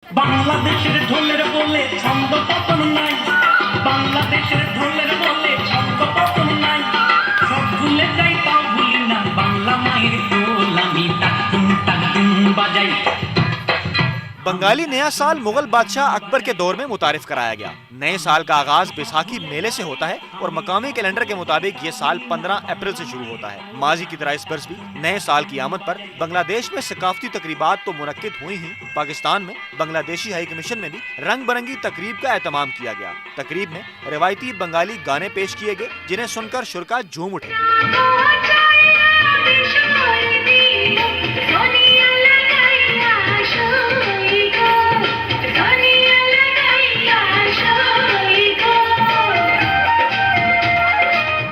বাংলাদেশের ঢোলের বলে ছন্দ পতন নাই, বাংলাদেশের ঢোলের বলে ছন্দ পতন নাই, সব ভুলে যাই তাও ভুলি না বাংলা মায়ের ঢোল আমি টাক টুম বাজাই। बंगाली नया साल मुगल बादशाह अकबर के दौर में मुतारिफ कराया गया। नए साल का आगाज बैसाखी मेले से होता है और मकामी कैलेंडर के मुताबिक ये साल 15 अप्रैल से शुरू होता है। माजी की तरह इस वर्ष भी नए साल की आमद पर बांग्लादेश में सकाफती तकरीबात तो मुनक्किद हुई ही, पाकिस्तान में बांग्लादेशी हाई कमीशन में भी रंग बिरंगी तकरीब का एहतमाम किया गया। तकरीब में रिवायती बंगाली गाने पेश किए गए जिन्हें सुनकर शुरका झूम उठे।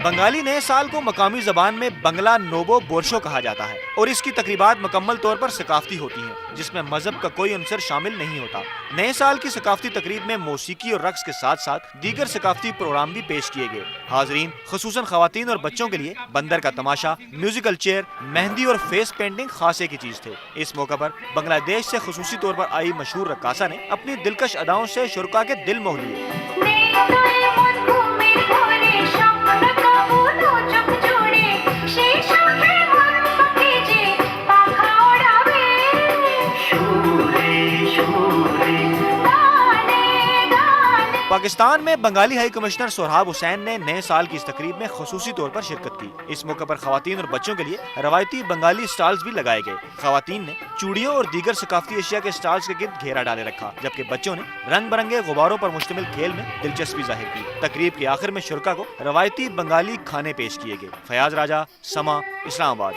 बंगाली नए साल को मकामी जबान में बंगला नोबो बोर्शो कहा जाता है और इसकी तकरीबात मुकम्मल तौर पर सकाफती होती हैं, जिसमें मजहब का कोई अंसर शामिल नहीं होता। नए साल की सकाफती तकरीब में मौसीकी और रक्स के साथ साथ दीगर सकाफती प्रोग्राम भी पेश किए गए। हाजरीन खुसूसन खवातीन और बच्चों के लिए बंदर का तमाशा, म्यूजिकल चेयर, मेहंदी और फेस पेंटिंग खासे की चीज थे। इस मौके पर बांग्लादेश से खुसूसी तौर पर आई मशहूर रक्कासा ने अपनी दिलकश अदाओं से शुरका के दिल मोह लिए। पाकिस्तान में बंगाली हाई कमिश्नर सोहराब हुसैन ने नए साल की इस तकरीब में खुसूसी तौर पर शिरकत की। इस मौके पर खवातीन और बच्चों के लिए रवायती बंगाली स्टॉल्स भी लगाए गए। खवातीन ने चूड़ियों और दीगर सकाफती अशिया के स्टॉल्स के गिर्द घेरा डाले रखा, जबकि बच्चों ने रंग बिरंगे गुब्बारों पर मुश्तमिल खेल में दिलचस्पी जाहिर की। तकरीब के आखिर में शुरका को रवायती बंगाली खाने पेश किए गए। फयाज राजा, समा, इस्लामाबाद।